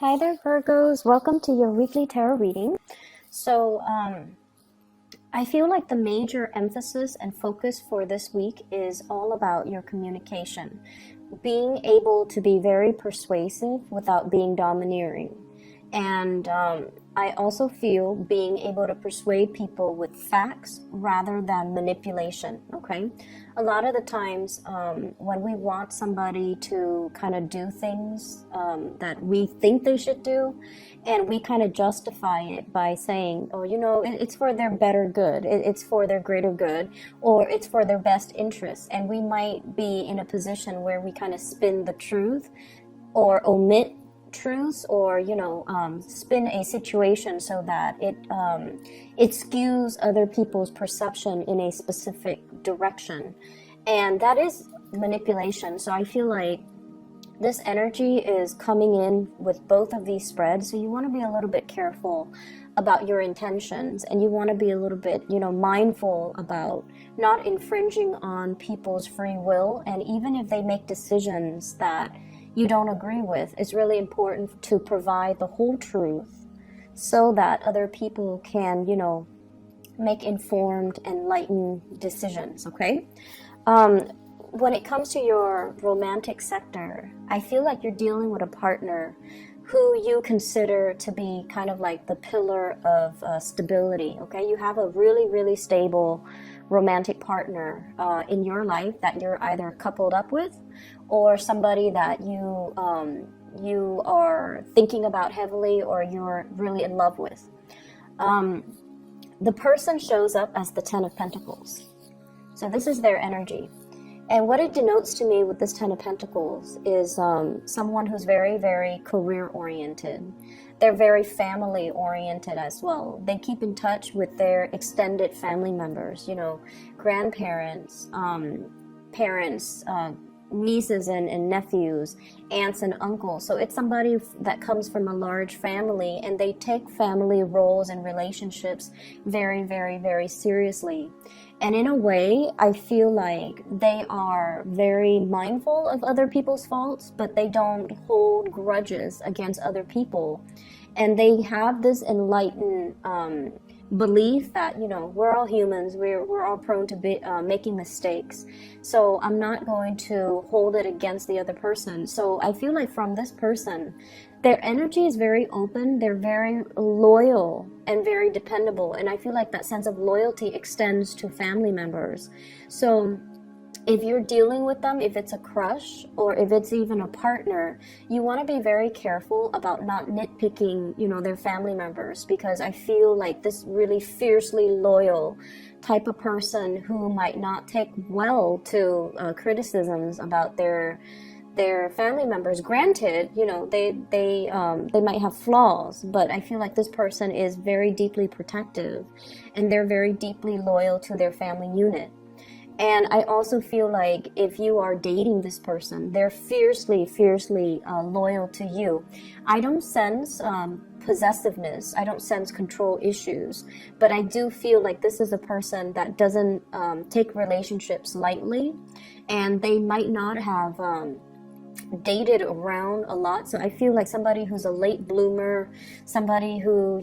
Hi there, Virgos. Welcome to your weekly tarot reading. So, I feel like the major emphasis and focus for this week is all about your communication. Being able to be very persuasive without being domineering. And I also feel being able to persuade people with facts rather than manipulation, okay? A lot of the times when we want somebody to kind of do things that we think they should do, and we kind of justify it by saying, oh, it's for their better good, it's for their greater good, or it's for their best interest. And we might be in a position where we kind of spin the truth or omit truths, or spin a situation so that it skews other people's perception in a specific direction, and that is manipulation. So I feel like this energy is coming in with both of these spreads, so you want to be a little bit careful about your intentions, and you want to be a little bit mindful about not infringing on people's free will. And even if they make decisions that you don't agree with, it's really important to provide the whole truth so that other people can, make informed, enlightened decisions, okay? When it comes to your romantic sector, I feel like you're dealing with a partner who you consider to be kind of like the pillar of stability, okay? You have a really, really stable romantic partner in your life that you're either coupled up with, or somebody that you are thinking about heavily, or you're really in love with. The person shows up as the Ten of Pentacles. So this is their energy. And what it denotes to me with this Ten of Pentacles is someone who's very, very career-oriented. They're very family-oriented as well. They keep in touch with their extended family members, grandparents, parents, nieces and nephews, aunts and uncles. So it's somebody that comes from a large family, and they take family roles and relationships very, very, very seriously. And in a way, I feel like they are very mindful of other people's faults, but they don't hold grudges against other people. And they have this enlightened belief that, we're all humans, we're all prone to making mistakes. So I'm not going to hold it against the other person. So I feel like from this person, their energy is very open, they're very loyal and very dependable. And I feel like that sense of loyalty extends to family members. So if you're dealing with them, if it's a crush or if it's even a partner, you want to be very careful about not nitpicking, their family members, because I feel like this really fiercely loyal type of person who might not take well to criticisms about their family members. Granted, they might have flaws, but I feel like this person is very deeply protective, and they're very deeply loyal to their family unit. And I also feel like if you are dating this person, they're fiercely, fiercely loyal to you. I don't sense possessiveness. I don't sense control issues. But I do feel like this is a person that doesn't take relationships lightly. And they might not have dated around a lot. So I feel like somebody who's a late bloomer, somebody who,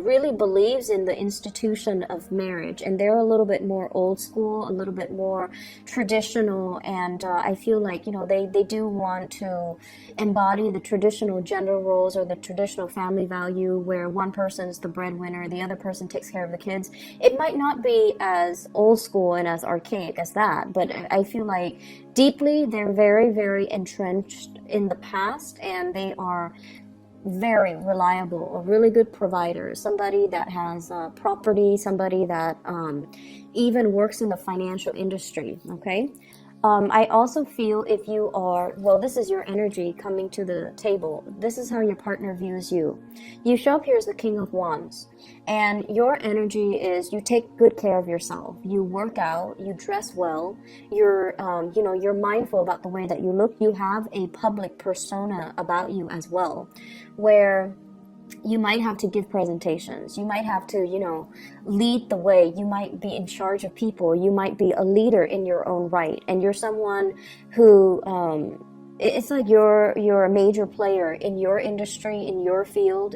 really believes in the institution of marriage, and they're a little bit more old school, a little bit more traditional, and I feel like they do want to embody the traditional gender roles or the traditional family value where one person's the breadwinner, the other person takes care of the kids. It might not be as old school and as archaic as that, but I feel like deeply they're very, very entrenched in the past, and they are very reliable, a really good provider, somebody that has property, somebody that even works in the financial industry, okay? I also feel if you are, this is your energy coming to the table. This is how your partner views you. You show up here as the King of Wands, and your energy is you take good care of yourself. You work out, you dress well, you're mindful about the way that you look. You have a public persona about you as well, where you might have to give presentations. You might have to, lead the way. You might be in charge of people. You might be a leader in your own right. And you're someone who it's like you're a major player in your industry, in your field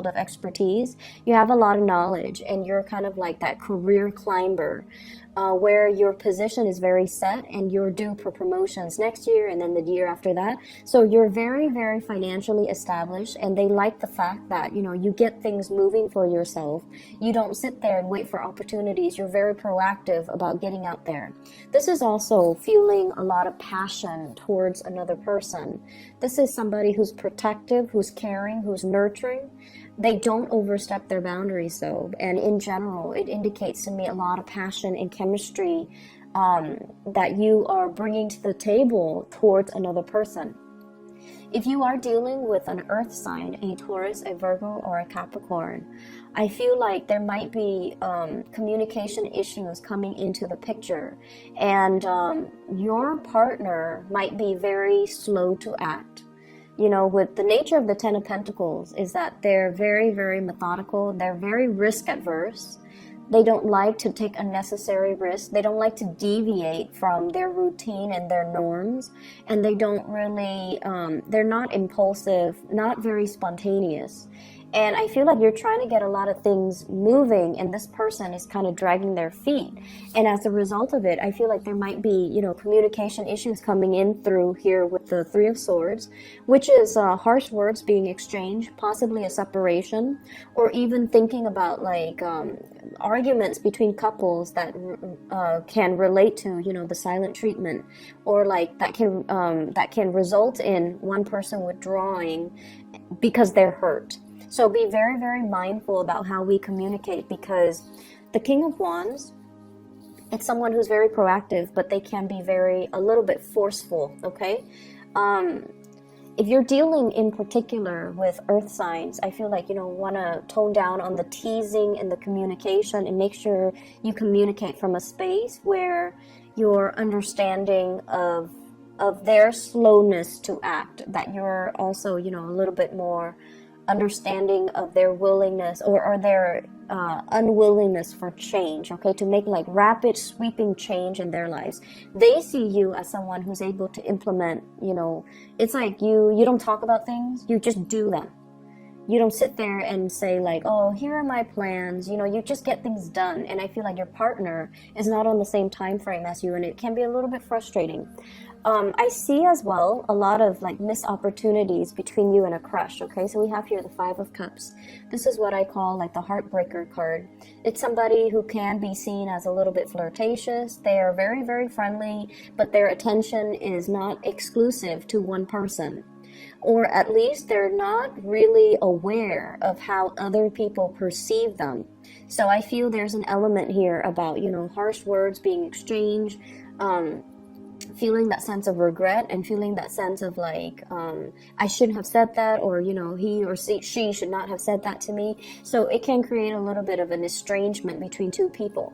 of expertise. You have a lot of knowledge, and you're kind of like that career climber, where your position is very set and you're due for promotions next year and then the year after that. So you're very, very financially established, and they like the fact that, you know, you get things moving for yourself. You don't sit there and wait for opportunities. You're very proactive about getting out there. This is also feeling a lot of passion towards another person. This is somebody who's protective, who's caring, who's nurturing. They don't overstep their boundaries, though, and in general, it indicates to me a lot of passion and chemistry that you are bringing to the table towards another person. If you are dealing with an earth sign, a Taurus, a Virgo, or a Capricorn, I feel like there might be communication issues coming into the picture, and your partner might be very slow to act. You know, with the nature of the Ten of Pentacles is that they're very, very methodical. They're very risk adverse. They don't like to take unnecessary risks. They don't like to deviate from their routine and their norms. And they don't really, they're not impulsive, not very spontaneous. And I feel like you're trying to get a lot of things moving, and this person is kind of dragging their feet. And as a result of it, I feel like there might be, you know, communication issues coming in through here with the Three of Swords, which is harsh words being exchanged, possibly a separation, or even thinking about like arguments between couples that can relate to, you know, the silent treatment, or like that can result in one person withdrawing because they're hurt. So be very, very mindful about how we communicate, because the King of Wands, it's someone who's very proactive, but they can be a little bit forceful, okay? If you're dealing in particular with earth signs, I feel like, you know, want to tone down on the teasing and the communication, and make sure you communicate from a space where you're understanding of their slowness to act, that you're also, you know, a little bit more understanding of their willingness or their unwillingness for change, okay, to make like rapid sweeping change in their lives. They see you as someone who's able to implement, you know, it's like you don't talk about things, you just do them. You don't sit there and say like, oh, here are my plans, you know, you just get things done. And I feel like your partner is not on the same time frame as you, and it can be a little bit frustrating. I see as well a lot of like missed opportunities between you and a crush, okay? So we have here the Five of Cups. This is what I call like the heartbreaker card. It's somebody who can be seen as a little bit flirtatious. They are very, very friendly, but their attention is not exclusive to one person. Or at least they're not really aware of how other people perceive them. So I feel there's an element here about, you know, harsh words being exchanged, feeling that sense of regret, and feeling that sense of like, I shouldn't have said that, or, you know, he or she should not have said that to me. So it can create a little bit of an estrangement between two people.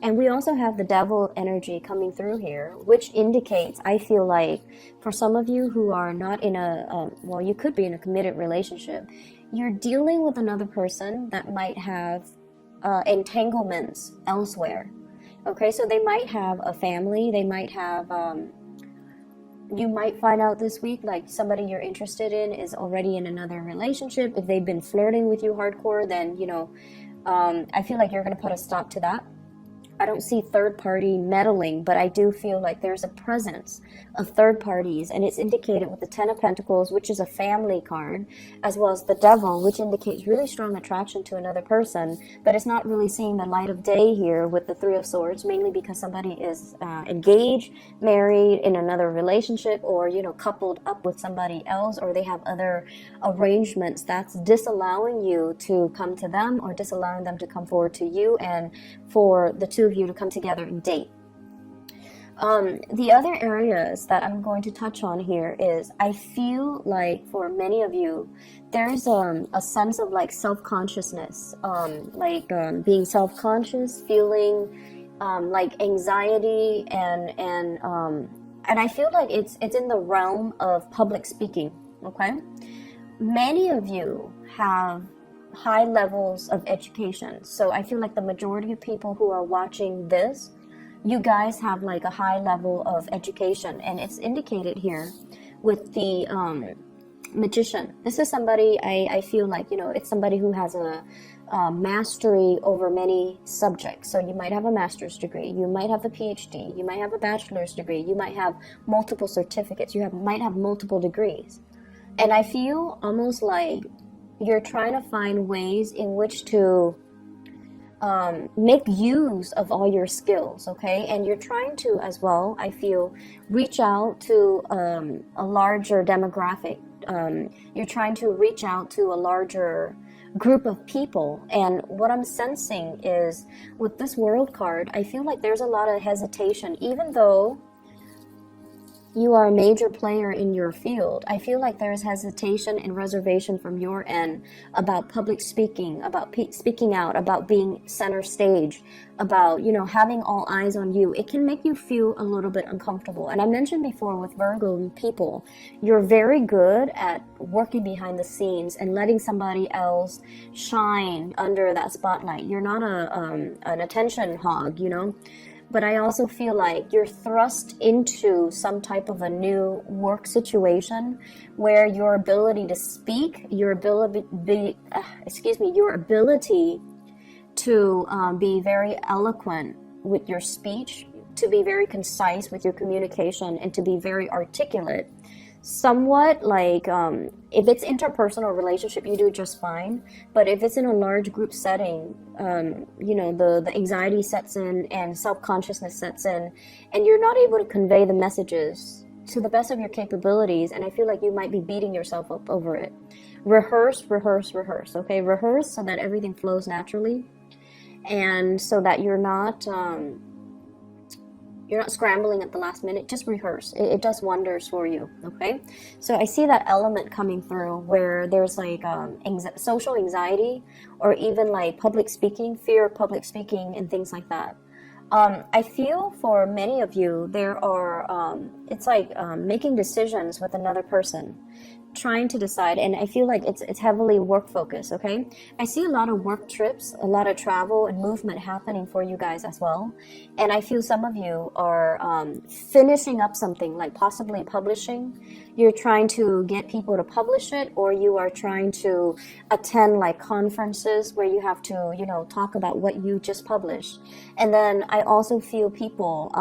And we also have the Devil energy coming through here, which indicates, I feel like, for some of you who are not in well, you could be in a committed relationship, you're dealing with another person that might have entanglements elsewhere. Okay, so they might have a family, they might have, you might find out this week, like somebody you're interested in is already in another relationship. If they've been flirting with you hardcore, then, you know, I feel like you're going to put a stop to that. I don't see third party meddling, but I do feel like there's a presence of third parties, and it's indicated with the Ten of Pentacles, which is a family card, as well as the Devil, which indicates really strong attraction to another person, but it's not really seeing the light of day here with the Three of Swords, mainly because somebody is engaged, married, in another relationship, or, you know, coupled up with somebody else, or they have other arrangements that's disallowing you to come to them, or disallowing them to come forward to you, and for the two of you to come together and date. The other areas that I'm going to touch on here is, I feel like for many of you, there's a sense of like self-consciousness, being self-conscious, feeling like anxiety, and I feel like it's in the realm of public speaking. Okay, many of you have high levels of education, so I feel like the majority of people who are watching this you guys have like a high level of education, and it's indicated here with the magician. This is somebody, I feel like, you know, it's somebody who has a mastery over many subjects. So you might have a master's degree, you might have a PhD, you might have a bachelor's degree, you might have multiple certificates, might have multiple degrees. And I feel almost like you're trying to find ways in which to make use of all your skills, okay? And you're trying to, as well, I feel, reach out to a larger demographic. You're trying to reach out to a larger group of people. And what I'm sensing is, with this World card, I feel like there's a lot of hesitation. Even though you are a major player in your field, I feel like there's hesitation and reservation from your end about public speaking, about speaking out, about being center stage, about, you know, having all eyes on you. It can make you feel a little bit uncomfortable. And I mentioned before with Virgo people, you're very good at working behind the scenes and letting somebody else shine under that spotlight. You're not an attention hog, you know. But I also feel like you're thrust into some type of a new work situation where your ability to speak, your ability to be very eloquent with your speech, to be very concise with your communication, and to be very articulate. Somewhat like, if it's interpersonal relationship, you do just fine. But if it's in a large group setting, you know, the anxiety sets in and self-consciousness sets in, and you're not able to convey the messages to the best of your capabilities. And I feel like you might be beating yourself up over it. Rehearse, okay? Rehearse so that everything flows naturally, and so that you're not scrambling at the last minute. Just rehearse. It does wonders for you, okay? So I see that element coming through where there's like social anxiety, or even like public speaking, fear of public speaking and things like that. I feel for many of you, there are, it's like making decisions with another person, trying to decide, and I feel like it's heavily work focused, okay? I see a lot of work trips, a lot of travel and movement happening for you guys as well. And I feel some of you are finishing up something, like possibly publishing. You're trying to get people to publish it, or you are trying to attend like conferences where you have to, you know, talk about what you just published. And then I also feel people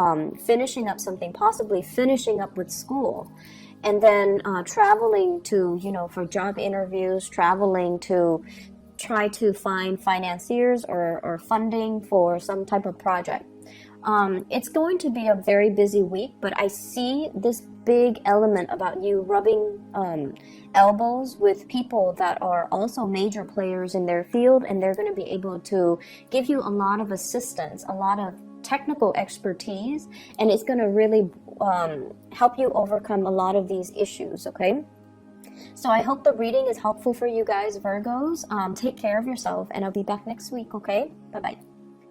finishing up something, possibly finishing up with school. And then traveling to, you know, for job interviews, traveling to try to find financiers or funding for some type of project. It's going to be a very busy week, but I see this big element about you rubbing elbows with people that are also major players in their field, and they're going to be able to give you a lot of assistance, a lot of technical expertise, and it's going to really help you overcome a lot of these issues, okay? So I hope the reading is helpful for you guys, Virgos. Take care of yourself, and I'll be back next week, okay? Bye-bye.